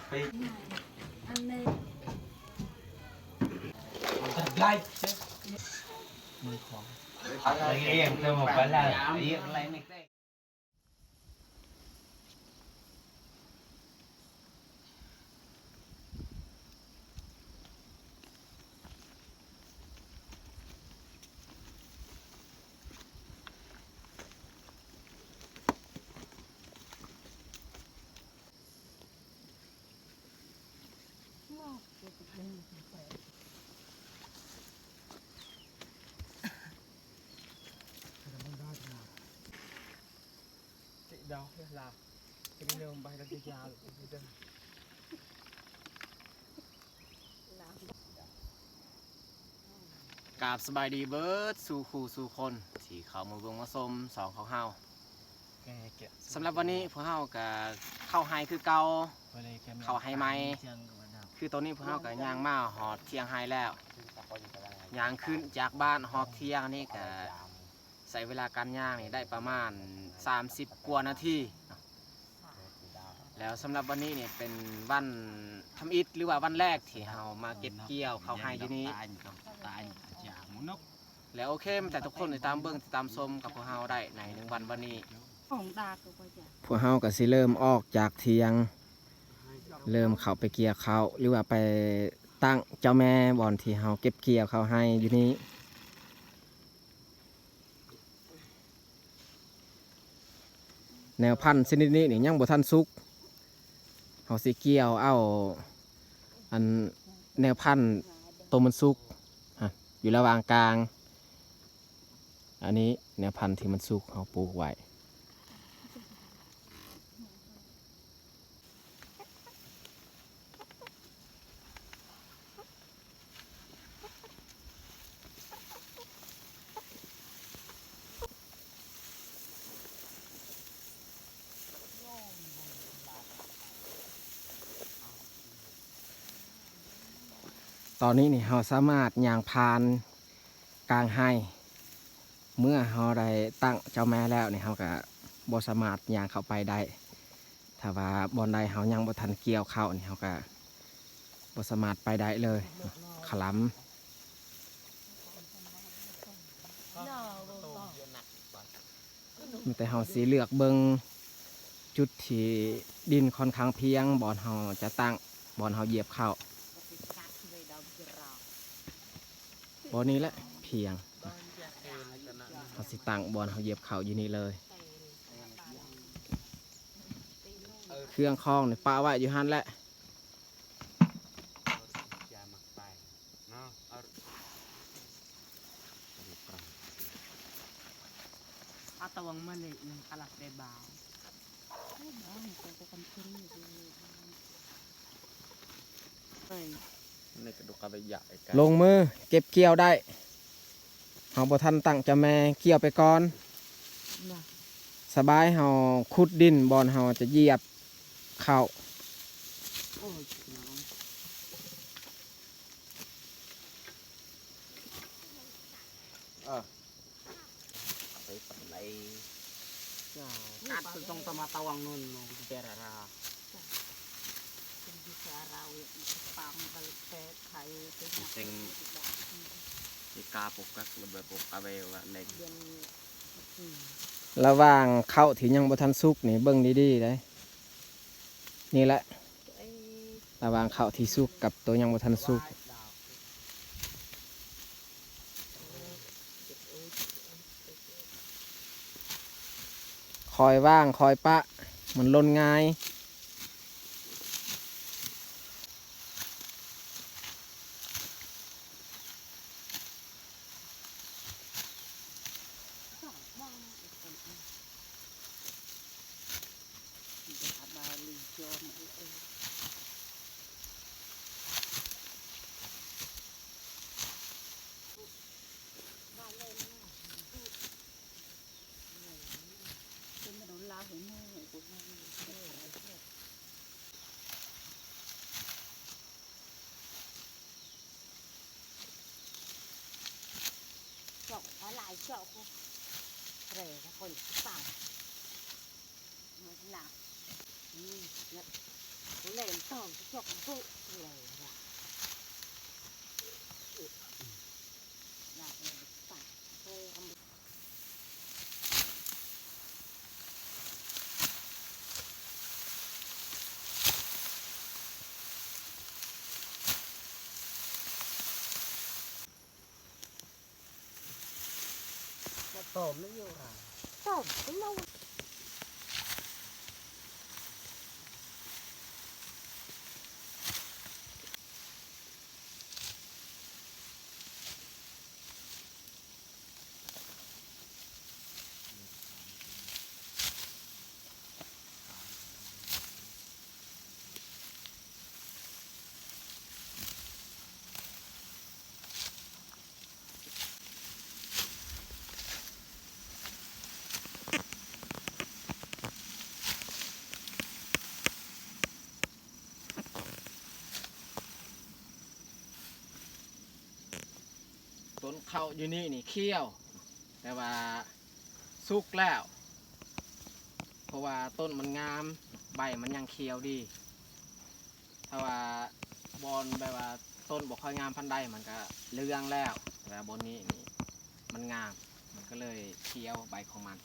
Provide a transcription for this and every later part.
ไปอันนี้ไล่มือของอะไรเงี้ยเธอบอกว่าอะไรไม่ได้ดาวลาเป็นเรื่องใบระยะกราบสบายดีเบิร์ดสู่คู่สู่คนที่เขามาเบิ่งมาชมสองของเฮาสำหรับวันนี้พวกเฮากับเข้าไฮคือเก่าเข้าไฮไหมคือตอนนี้พวกเฮากับย่างมาหอดเที่ยงไฮแล้วย่างขึ้นจากบ้านหอดเที่ยงนี่กับใช้เวลาการย่างนี่ได้ประมาณ30กว่านาทีแล้วสำหรับวันนี้เนี่ยเป็นวันทำอิฐหรือว่าวันแรกที่เรามาเก็บเกี่ยวเข้าไฮที่นี้แล้วโอเคแต่ทุกคนติดตามเบิ้งติดตามชมกับพวกเราได้ใน1 วันวันนี้ของตาก็จะพวกเฮาก็สิเริ่มออกจากเทียงเริ่มเข้าไปเกี่ยวเขาหรือว่าไปตั้งเจ้าแม่บอนที่เฮาเก็บเกี่ยวเขาให้อยู่นี้แนวพันธุ์ชนิดนี้นี่ยังบ่ทันสุกเฮาสิเกี่ยวเอาอันแนวพันธุ์ตัวมันสุกอยู่ระหว่างกลางอันนี้แนวพันธุ์ที่มันสุกเฮาปลูกไว้ตอนนี้นี่เราสามารถย่างพานกลางให้เมื่อเราได้ตั้งเจ้าแม่แล้วนี่เราก็บ่สามารถย่างเข้าไปได้ถ้าว่าบอนใดเรายังบ่ทันเกี่ยวเข้านี่เราก็บ่สามารถไปได้เลยขลำแต่เราสิเลือกเบิ่งจุดที่ดินค่อนข้างเพียงบอนเราจะตั้งบอนเราเหยียบเข้าบอนนี้แหละเพียงเขาสิตั้งบอนเขาเหยียบเขาอยู่นี่เลยเครื่องคล้องเนี่ยปะไว้อยู่หันแหละอาตวังมันเลยนึงอาลักเดบาวลงมือเก็บเกี่ยวได้เขาบ่ทันตั้งจะแม่เกี่ยวไปก่อนสบายเขาขุดดินบอนเขาจะเหยียบเข้ากัดตรงตมาตวังนู่นเจราราเซ็งที่กาปกักระเบิดปกอาเววะเล็งระหว่างเข้าที่ยังบ่ทันสุกนี่เบิ่งดีๆเลยนี่แหละระหว่างเข้าที่สุกกับตัวยังบ่ทันสุกคอยว่างคอยปะมันล่นง่ายเจาะขอลายเจาะกูเร่คนสั่งมันหนักเนี่ย lên tôm chọc vụ lề ra là phải thôi ông tôm nó vô à tôm cũng lâuต้นข้าวอยู่นี่นี่เคี้ยวแต่ว่าสุกแล้ว เพราะว่าต้นมันงามใบมันยังเคี้ยวดีถ้าว่าบอนแบบว่าต้นบ่ค่อยงามพันใดมันก็เลื่องแล้วแต่ว่าบนนี้นี่มันงามมันก็เลยเคี้ยวใบของมัน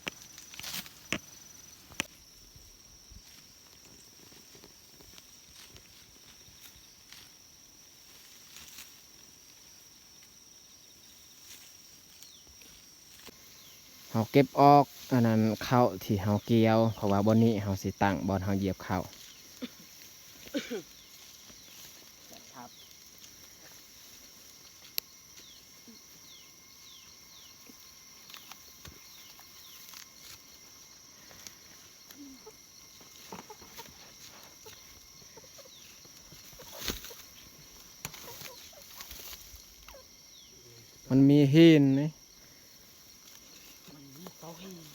เฮาเก็บออกอันนั้นข้าวที่เฮาเกี่ยวเพราะว่าบนนี้เฮาสิตั้งบอนเฮาเหยียบข้าวครับมันมีหินนี่ tao hi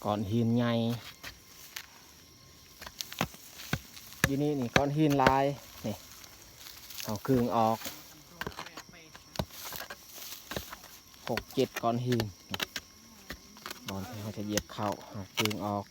ก้อนหินใหญ่อยู่นี่นี่ก้อนหินลายนี่เอาครึ่งออก6-7ก้อนหินบอนที่เขาจะเหยียบเข้าเอาครึ่งออก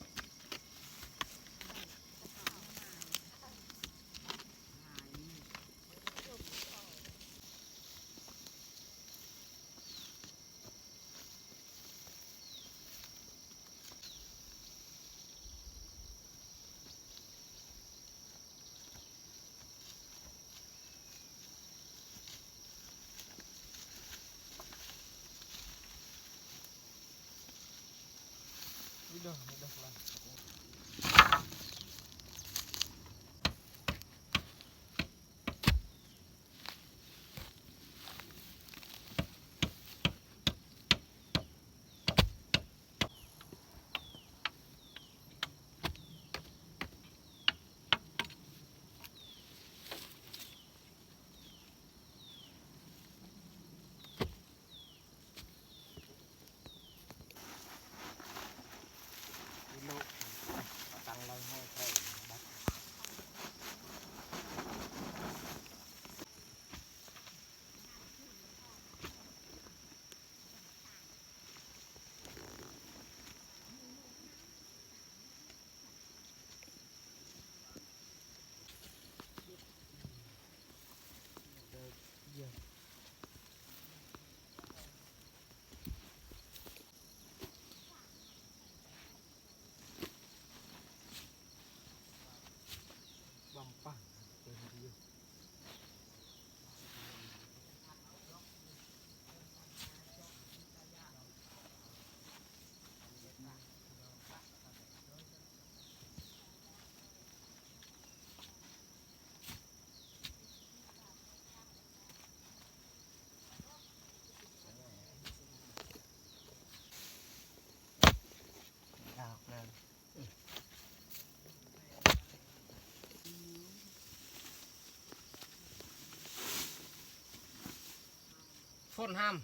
ฝนห้าม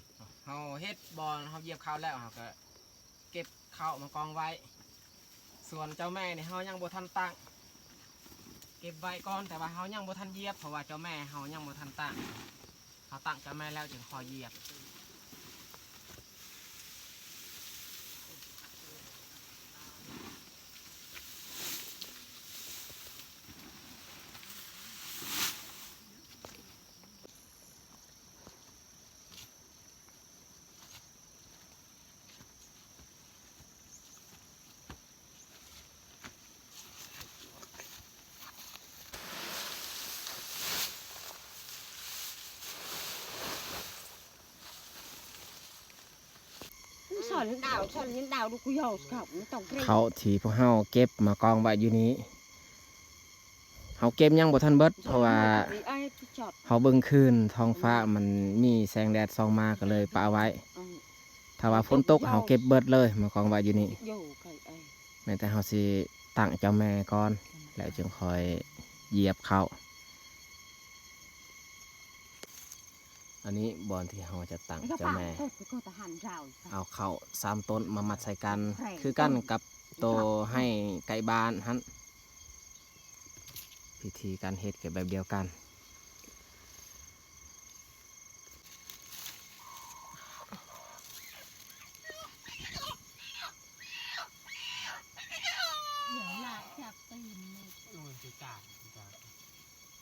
เฮาเฮ็ดบอลเฮาเหยียบข้าวแล้วเฮาก็เก็บข้าวมากองไว้ส่วนเจ้าแม่นี่เฮายังบ่ทันตั้งเก็บไว้ก่อนแต่ว่าเฮายังบ่ทันเหยียบเพราะว่าเจ้าแม่เฮายังบ่ทันตั้งเฮาตั้งเจ้าแม่แล้วจึงคอยเหยียบสอนดาวสอนดาวดูกูยอสกับมันต้องเกรง เขาที่พวกเฮาเก็บมากองไว้อยู่นี้เฮาเก็บยังบ่ทันเบิดเพราะว่า ไอ้ที่จอด เฮาเบิ่งคืนท้องฟ้ามันมีแสงแดดส่องมาก็เลยปะไว้ ถ้าว่าฝนตกเฮาเก็บเบิดเลยมากองไว้อยู่นี่ โย่ไก่ไอ้ แม้แต่เฮาสิตั้งเจ้าแม่ก่อนแล้วจึงคอยเหยียบเขาอันนี้บอนที่เฮาจะตั้ง ก็ เจ้า ป่า แม่ ก็ก็ทหารเรา เอาเข้า3ต้นมามัดใส่กัน คือกันกับโตให้ไก่บ้านฮั่นพิธีการเฮ็ดก็แบบเดียวกัน เดี๋ยวละจับตีนเลย โอ้ยคือกาด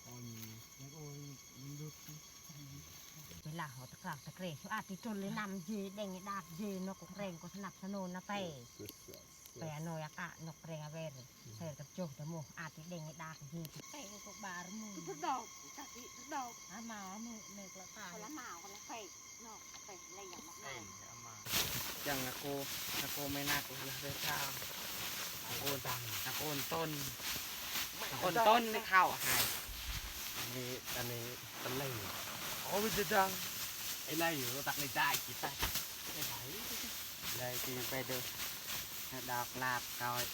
โอ้ยยังโอ้ยมันดุด เวลาเขาตะกร้าตะเกรงเขาอาจจะจนเลยนำยีเด้งดาบยีนกเรงก็สนับสนุนนะไปไปอนอยากะนกเรงเวรเสร็จกับโจ้แต่หมูอาจจะเด้งดาบยีไปก็บาร์มูทุกดอกตัดอีทุกดอกอามามือเนกละตาคนละหมาคนละไปนอกไปอะไรอย่างมากมาย อย่างนะโกไม่น่ากูเลยข้าวนะโกนตังนะโกนต้นนะโกนต้นในข้าวหาย อันนี้ตะไล โอ้ยจะดัง ไอ้ไล่อยู่ตักในใจกี่ตักไอ้ไหล เลยตีไปดูดอกลาบก้อย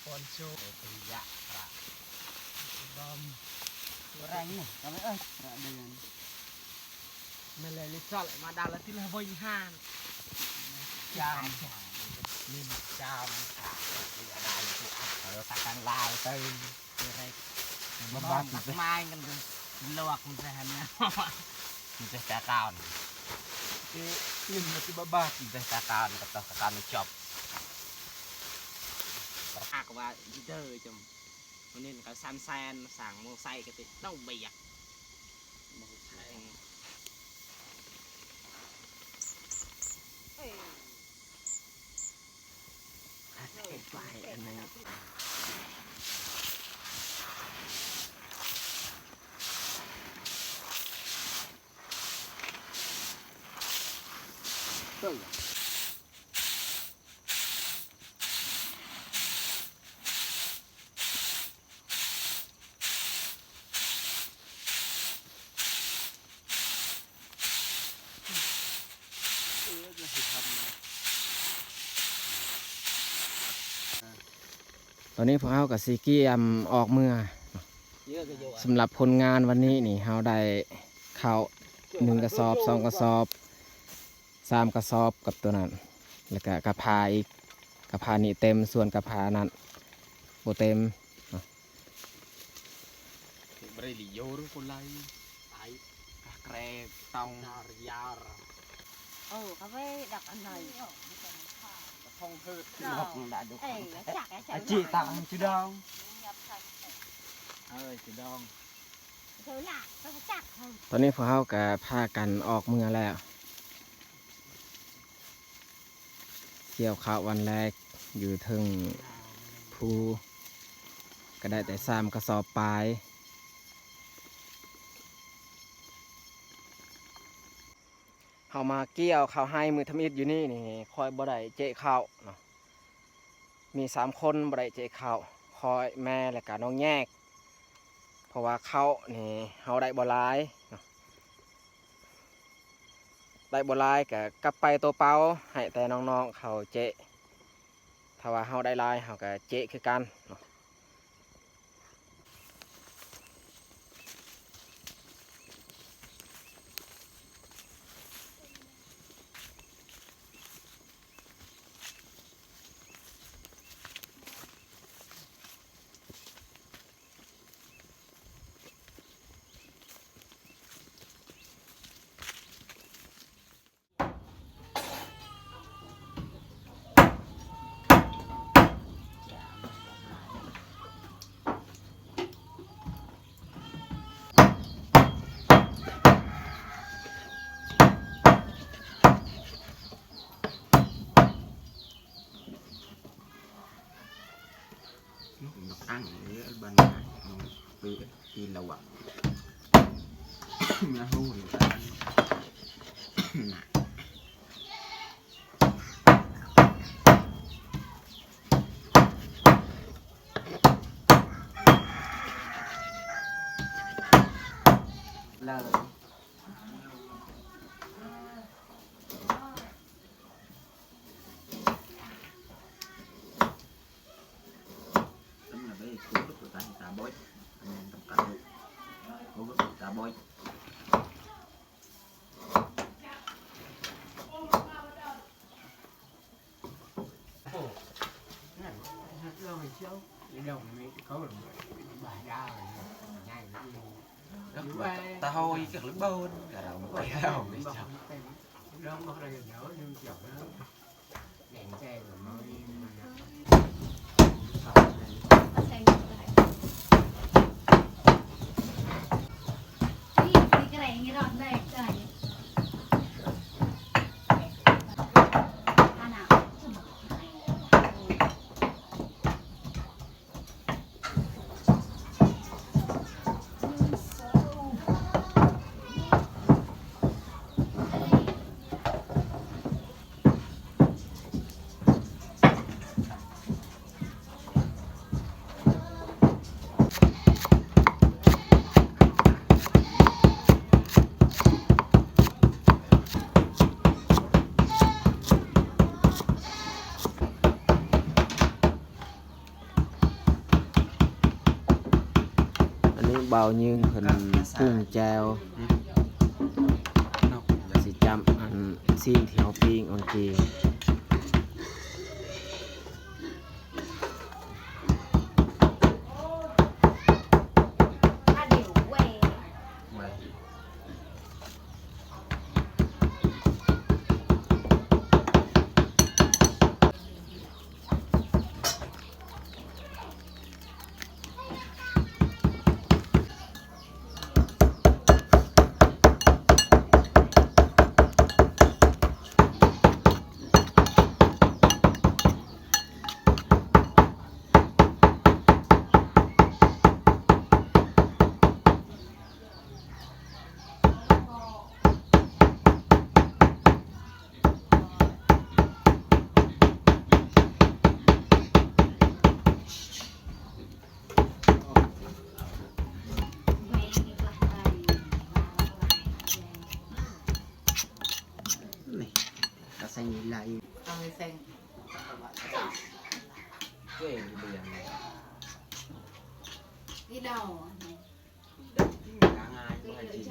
คนชูตุยะพระบอม แรงนี่ทำไมเอ้ยเดือน ไม่เลยลิซอลมาดาวแล้วที่ละบ่ยห้าน จามนิ่มจามขาดอะไรที่เราตักกันลาวตึงอะไรมาบ้านตักไม้กันเลยลวกมันจะหันเนี่ยมันจะตะกอนนิ่มมันจะบ้ามันจะตะกอนกับตะกอนมันจบหากว่าเจอจมวันนี้ก็ซันแซนสั่งโมไซก็ติต้องเบียกไปอันนี้ตอนนี้พวกเรากับซีเกียมออกเมื่อสำหรับผลงานวันนี้นี่เราได้ข้าว1 กระสอบ2 กระสอบ3 กระสอบกับตัวนั้นแล้วก็กระพาอีกกระพานี่เต็มส่วนกระพานั้นโบเต็ม บริลิโยรุคนไรไอ้แกรตองนารยา เขาไปดักอันไหน phong hư Ngọc đã được เอ้ยจักไอ้ chị tặng chú đông ơi chú đông เธอหลักเขาจักเขา ตอนนี้พวกเราก็พากันออกเมื่อแล้วเกี่ยวข้าววันแรกอยู่ถึงภูก็ได้แต่3 กระสอบปลายเฮามาเกี่ยวข้าวให้มือทำอิฐอยู่นี่นี่คอยบ่ได้เจ๊ข้าวเนาะมี3 คนบ่ได้เจ๊ข้าวคอยแม่และก็น้องแยก เพราะว่าเขานี่เฮาได้บ่หลายเนาะได้บ่หลายก็กลับไปตัวเปล่าให้แต่น้องๆเขาเจ๊ถ้าว่าเฮาได้หลายเฮาก็เจ๊คือกันเนาะ ăn ở bên đi lâu à nó hú người ta lời cú lúc người ta bói anh em tổng cả được cú lúc người ta bói ta hôi cái lưỡi bơn cả đầu một cái đầu đi chậm đông nó đây nhớ nhưng chậm nó đèn xe rồi mới cái này nghe rõ đây trời bao nhiêu hình phun treo sẽ chăm ăn xin theo pin on kia xanh lại xanh cái biển đi đâu cả ngày có hai chị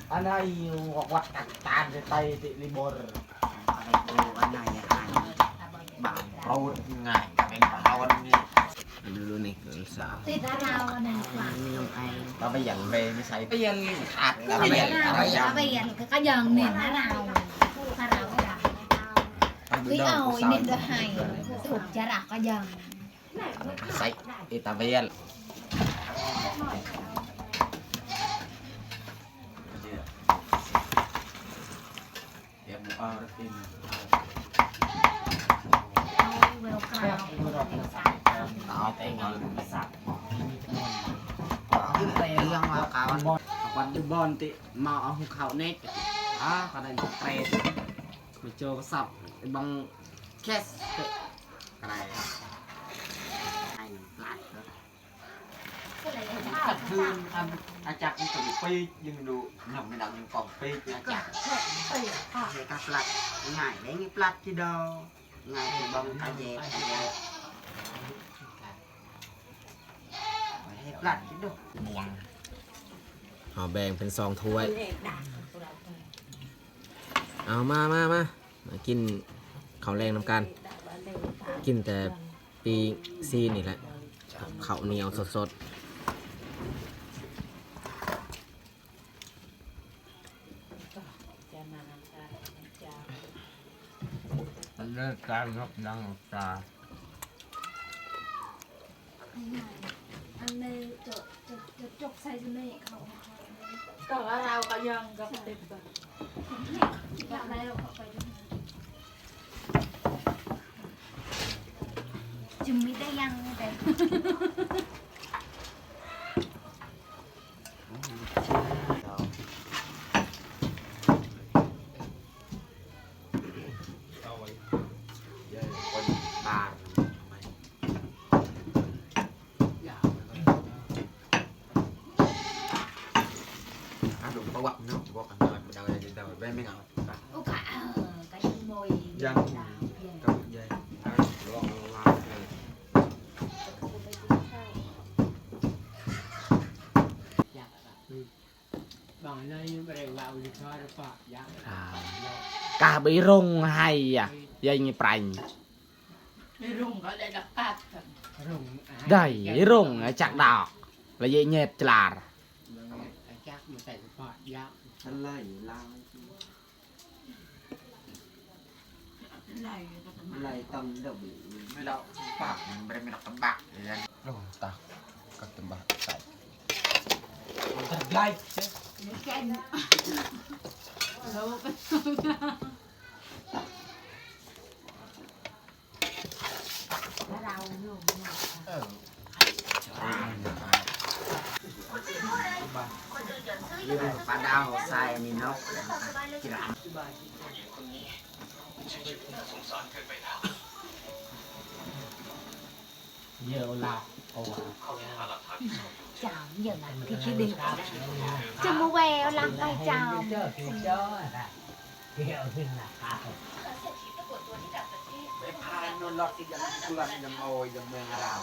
anh ấy hoặc cắt tan cái tay thì libor anh này bảo lâu ngày bên bảo anh đi luôn này sao thì ta nào này tao bây giờ về mới say bây giờ hạt bây giờ cái dần niệm thế nào ta nào cái Quý ảo nên được hài thuộc cha rạc có dần. Sạch y ta viên đó tay ngon yang mau kawan kawan di bon ti mau aku kau nek kadang pret mencoba sap bang kes kadang anh lại cắt thương ăn chặt những cái pi nhưng đủ nằm bên đằng những còn pi chặt người ta lặt ngày đấy như lặt chứ đâu ngày thì bông ta dẹp lặt chứ đâu ห่อแบ่งเป็น2 ถ้วยเอามากินข้าวแรงน้ำกันกินแต่ปีซีนี่แหละข้าวเหนียวสดๆ เลิกการนกดังตา Anh này chọc say cho này không. Còn ở đâu có dân gặp tìm rồi. Dạo này đâu có phải chừng mi đây ăn đây. Có quặng nó có cả người đầu bên mấy ngọn Ô cả cái mồi. dân có dây bằng đây bây giờ vào thì cho nó phạt giá cả bị rung hay à dây như prành Đi rung ở đây đặt tạt. rùng đầy rung ở chặt đỏ là dây nhẹp chả chắc mà tại phạt giá thân lại lao lại tâm đâu bị đậu bạc bên mình đọc tấm bạc rồi ta các tấm bạc tại thật lai chứ bạn đào sai mình nó chỉ là nhiều là chào giờ là cái đi chưa mua queo lắm tay chào nó lọt cái dầm culan dầm ôi dầm mèn rào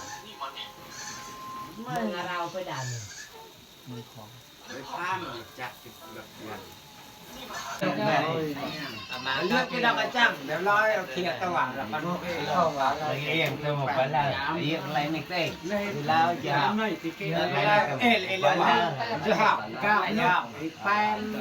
mừng rau phải đàn với pha mà chặt cái lọt culan nước cái đâu cái chẳng nếu nói thiệt tao bảo là con không bảo là riêng tôi một cái là riêng lấy này tê lao giờ này thì kia là chưa học cao nhau fan